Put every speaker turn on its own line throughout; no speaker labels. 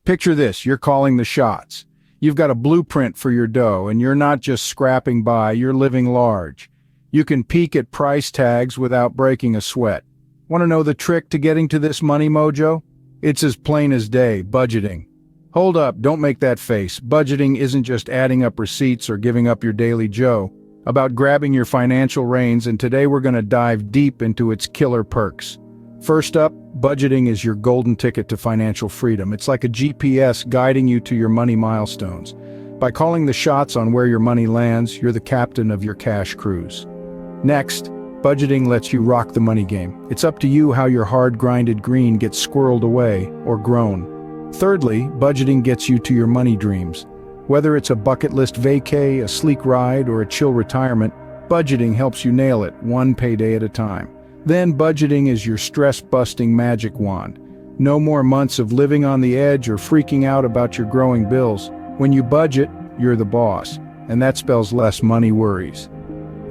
Picture this, you're calling the shots. You've got a blueprint for your dough, and you're not just scrapping by, you're living large. You can peek at price tags without breaking a sweat. Want to know the trick to getting to this money mojo? It's as plain as day, budgeting. Hold up, don't make that face. Budgeting isn't just adding up receipts or giving up your daily Joe. About grabbing your financial reins, and today we're going to dive deep into its killer perks. First up, budgeting is your golden ticket to financial freedom. It's like a GPS guiding you to your money milestones. By calling the shots on where your money lands, you're the captain of your cash cruise. Next, budgeting lets you rock the money game. It's up to you how your hard-grinded green gets squirreled away or grown. Thirdly, budgeting gets you to your money dreams. Whether it's a bucket list vacay, a sleek ride, or a chill retirement, budgeting helps you nail it, one payday at a time. Then budgeting is your stress-busting magic wand. No more months of living on the edge or freaking out about your growing bills. When you budget, you're the boss, and that spells less money worries.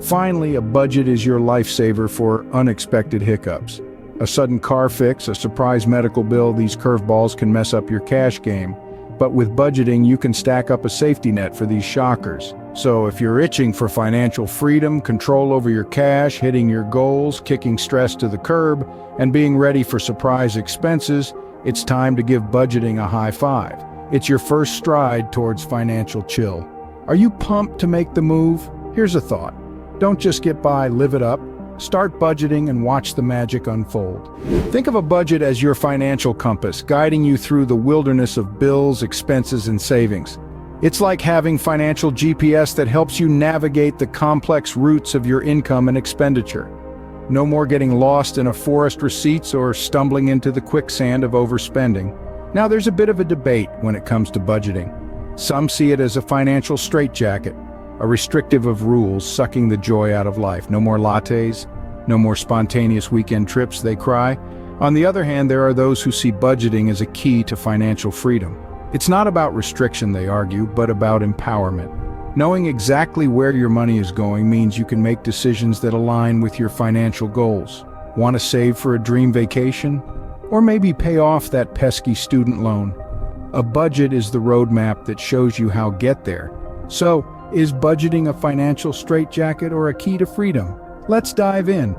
Finally, a budget is your lifesaver for unexpected hiccups. A sudden car fix, a surprise medical bill, these curveballs can mess up your cash game. But with budgeting, you can stack up a safety net for these shockers. So if you're itching for financial freedom, control over your cash, hitting your goals, kicking stress to the curb, and being ready for surprise expenses, it's time to give budgeting a high five. It's your first stride towards financial chill. Are you pumped to make the move? Here's a thought. Don't just get by, live it up. Start budgeting and watch the magic unfold. Think of a budget as your financial compass, guiding you through the wilderness of bills, expenses, and savings. It's like having financial GPS that helps you navigate the complex routes of your income and expenditure. No more getting lost in a forest of receipts or stumbling into the quicksand of overspending. Now, there's a bit of a debate when it comes to budgeting. Some see it as a financial straitjacket, a restrictive of rules sucking the joy out of life. No more lattes, no more spontaneous weekend trips, they cry. On the other hand, there are those who see budgeting as a key to financial freedom. It's not about restriction, they argue, but about empowerment. Knowing exactly where your money is going means you can make decisions that align with your financial goals. Want to save for a dream vacation? Or maybe pay off that pesky student loan? A budget is the roadmap that shows you how to get there. So, is budgeting a financial straitjacket or a key to freedom? Let's dive in.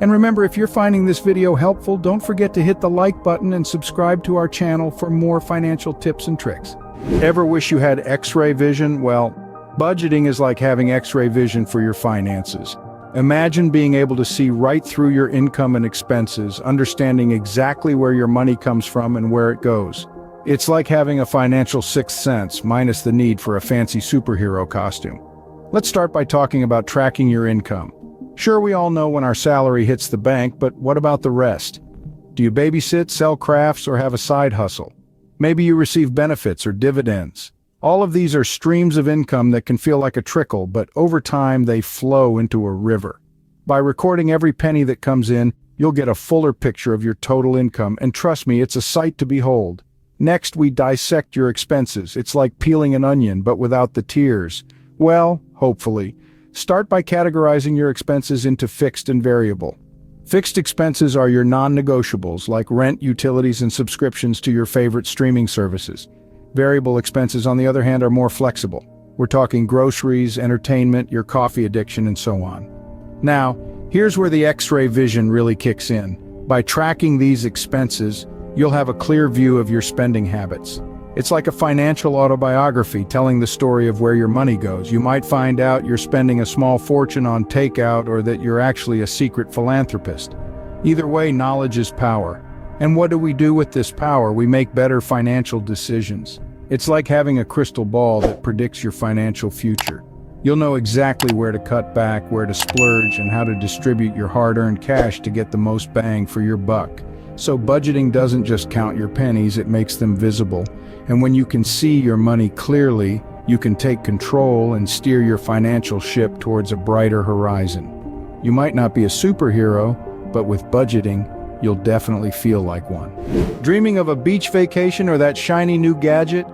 And remember, if you're finding this video helpful, don't forget to hit the like button and subscribe to our channel for more financial tips and tricks. Ever wish you had X-ray vision? Well, budgeting is like having X-ray vision for your finances. Imagine being able to see right through your income and expenses, understanding exactly where your money comes from and where it goes. It's like having a financial sixth sense, minus the need for a fancy superhero costume. Let's start by talking about tracking your income. Sure, we all know when our salary hits the bank, but what about the rest? Do you babysit, sell crafts, or have a side hustle? Maybe you receive benefits or dividends. All of these are streams of income that can feel like a trickle, but over time they flow into a river. By recording every penny that comes in, you'll get a fuller picture of your total income, and trust me, it's a sight to behold. Next, we dissect your expenses. It's like peeling an onion, but without the tears. Well, hopefully. Start by categorizing your expenses into fixed and variable. Fixed expenses are your non-negotiables, like rent, utilities, and subscriptions to your favorite streaming services. Variable expenses, on the other hand, are more flexible. We're talking groceries, entertainment, your coffee addiction, and so on. Now, here's where the X-ray vision really kicks in. By tracking these expenses, you'll have a clear view of your spending habits. It's like a financial autobiography telling the story of where your money goes. You might find out you're spending a small fortune on takeout or that you're actually a secret philanthropist. Either way, knowledge is power. And what do we do with this power? We make better financial decisions. It's like having a crystal ball that predicts your financial future. You'll know exactly where to cut back, where to splurge, and how to distribute your hard-earned cash to get the most bang for your buck. So budgeting doesn't just count your pennies, it makes them visible. And when you can see your money clearly, you can take control and steer your financial ship towards a brighter horizon. You might not be a superhero, but with budgeting, you'll definitely feel like one. Dreaming of a beach vacation or that shiny new gadget?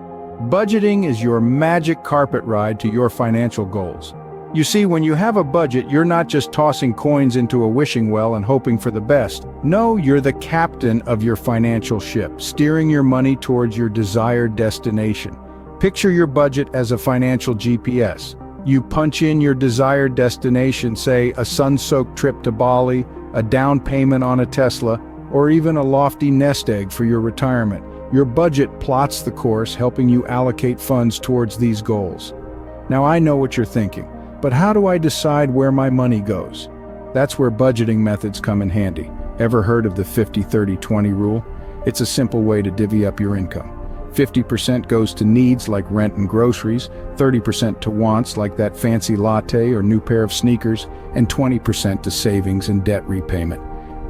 Budgeting is your magic carpet ride to your financial goals. You see, when you have a budget, you're not just tossing coins into a wishing well and hoping for the best. No, you're the captain of your financial ship, steering your money towards your desired destination. Picture your budget as a financial GPS. You punch in your desired destination, say a sun-soaked trip to Bali, a down payment on a Tesla, or even a lofty nest egg for your retirement. Your budget plots the course, helping you allocate funds towards these goals. Now I know what you're thinking, but how do I decide where my money goes? That's where budgeting methods come in handy. Ever heard of the 50-30-20 rule? It's a simple way to divvy up your income. 50% goes to needs like rent and groceries, 30% to wants like that fancy latte or new pair of sneakers, and 20% to savings and debt repayment.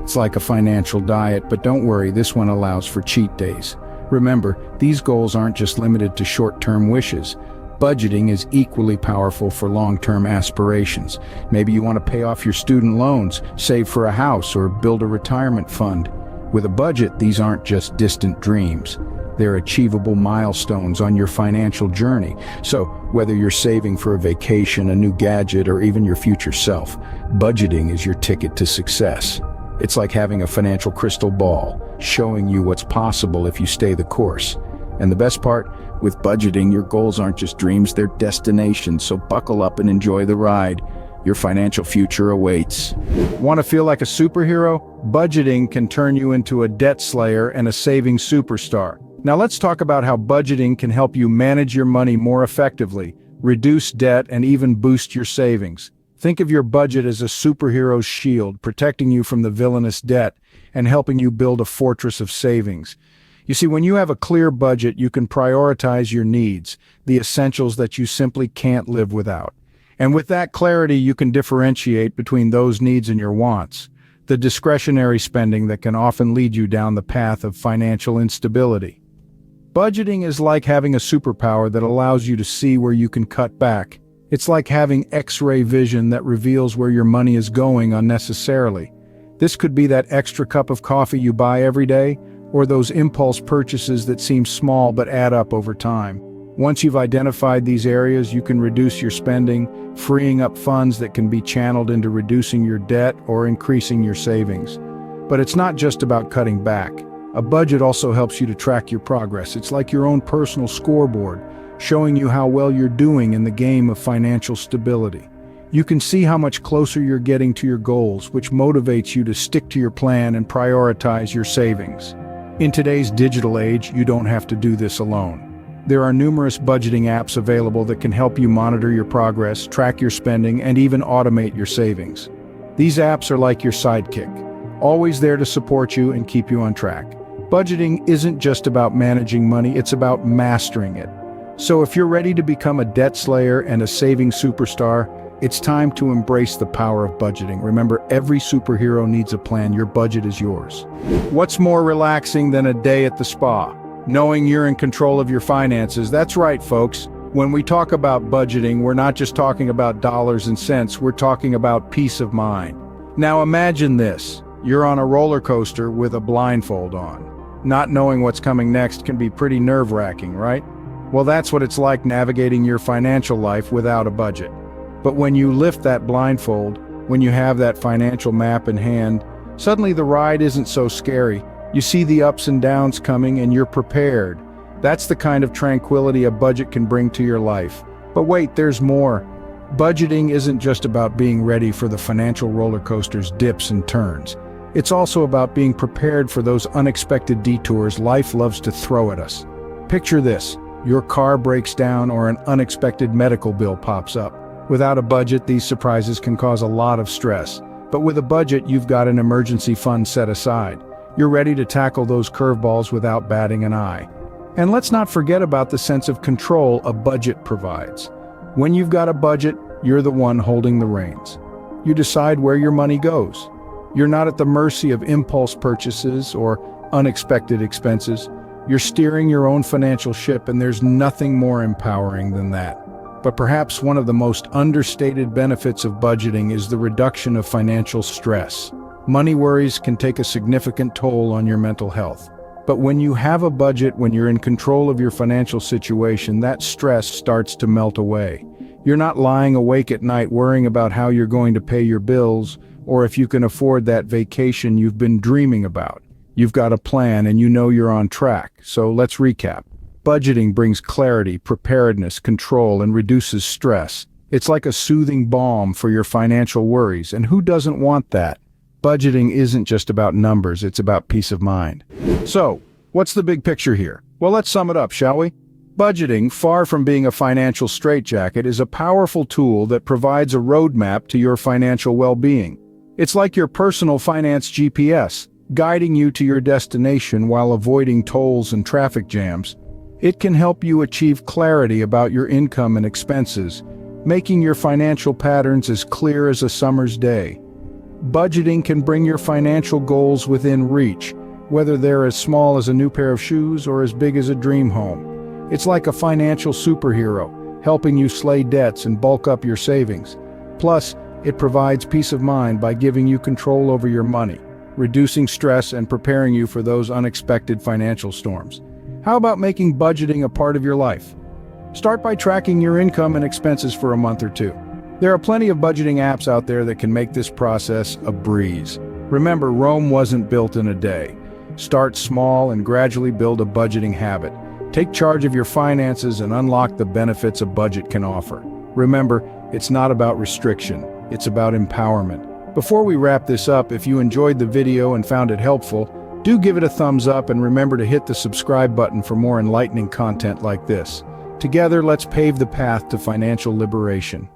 It's like a financial diet, but don't worry, this one allows for cheat days. Remember, these goals aren't just limited to short-term wishes. Budgeting is equally powerful for long-term aspirations. Maybe you want to pay off your student loans, save for a house, or build a retirement fund. With a budget, these aren't just distant dreams. They're achievable milestones on your financial journey. So, whether you're saving for a vacation, a new gadget, or even your future self, budgeting is your ticket to success. It's like having a financial crystal ball, showing you what's possible if you stay the course. And the best part, with budgeting, your goals aren't just dreams, they're destinations, so buckle up and enjoy the ride. Your financial future awaits. Want to feel like a superhero? Budgeting can turn you into a debt slayer and a saving superstar. Now let's talk about how budgeting can help you manage your money more effectively, reduce debt, and even boost your savings. Think of your budget as a superhero's shield, protecting you from the villainous debt and helping you build a fortress of savings. You see, when you have a clear budget, you can prioritize your needs, the essentials that you simply can't live without. And with that clarity, you can differentiate between those needs and your wants, the discretionary spending that can often lead you down the path of financial instability. Budgeting is like having a superpower that allows you to see where you can cut back. It's like having X-ray vision that reveals where your money is going unnecessarily. This could be that extra cup of coffee you buy every day, or those impulse purchases that seem small but add up over time. Once you've identified these areas, you can reduce your spending, freeing up funds that can be channeled into reducing your debt or increasing your savings. But it's not just about cutting back. A budget also helps you to track your progress. It's like your own personal scoreboard, showing you how well you're doing in the game of financial stability. You can see how much closer you're getting to your goals, which motivates you to stick to your plan and prioritize your savings. In today's digital age, you don't have to do this alone. There are numerous budgeting apps available that can help you monitor your progress, track your spending, and even automate your savings. These apps are like your sidekick, always there to support you and keep you on track. Budgeting isn't just about managing money, it's about mastering it. So if you're ready to become a debt slayer and a saving superstar, it's time to embrace the power of budgeting. Remember, every superhero needs a plan. Your budget is yours. What's more relaxing than a day at the spa? Knowing you're in control of your finances. That's right, folks. When we talk about budgeting, we're not just talking about dollars and cents, we're talking about peace of mind. Now imagine this. You're on a roller coaster with a blindfold on. Not knowing what's coming next can be pretty nerve-wracking, right? Well, that's what it's like navigating your financial life without a budget. But when you lift that blindfold, when you have that financial map in hand, suddenly the ride isn't so scary. You see the ups and downs coming and you're prepared. That's the kind of tranquility a budget can bring to your life. But wait, there's more. Budgeting isn't just about being ready for the financial roller coaster's dips and turns. It's also about being prepared for those unexpected detours life loves to throw at us. Picture this. Your car breaks down or an unexpected medical bill pops up. Without a budget, these surprises can cause a lot of stress. But with a budget, you've got an emergency fund set aside. You're ready to tackle those curveballs without batting an eye. And let's not forget about the sense of control a budget provides. When you've got a budget, you're the one holding the reins. You decide where your money goes. You're not at the mercy of impulse purchases or unexpected expenses. You're steering your own financial ship, and there's nothing more empowering than that. But perhaps one of the most understated benefits of budgeting is the reduction of financial stress. Money worries can take a significant toll on your mental health. But when you have a budget, when you're in control of your financial situation, that stress starts to melt away. You're not lying awake at night worrying about how you're going to pay your bills or if you can afford that vacation you've been dreaming about. You've got a plan and you know you're on track. So let's recap. Budgeting brings clarity, preparedness, control, and reduces stress. It's like a soothing balm for your financial worries, and who doesn't want that? Budgeting isn't just about numbers, it's about peace of mind. So, what's the big picture here? Well, let's sum it up, shall we? Budgeting, far from being a financial straitjacket, is a powerful tool that provides a roadmap to your financial well-being. It's like your personal finance GPS, guiding you to your destination while avoiding tolls and traffic jams. It can help you achieve clarity about your income and expenses, making your financial patterns as clear as a summer's day. Budgeting can bring your financial goals within reach, whether they're as small as a new pair of shoes or as big as a dream home. It's like a financial superhero, helping you slay debts and bulk up your savings. Plus, it provides peace of mind by giving you control over your money, reducing stress and preparing you for those unexpected financial storms. How about making budgeting a part of your life? Start by tracking your income and expenses for a month or two. There are plenty of budgeting apps out there that can make this process a breeze. Remember, Rome wasn't built in a day. Start small and gradually build a budgeting habit. Take charge of your finances and unlock the benefits a budget can offer. Remember, it's not about restriction, it's about empowerment. Before we wrap this up, if you enjoyed the video and found it helpful, do give it a thumbs up and remember to hit the subscribe button for more enlightening content like this. Together, let's pave the path to financial liberation.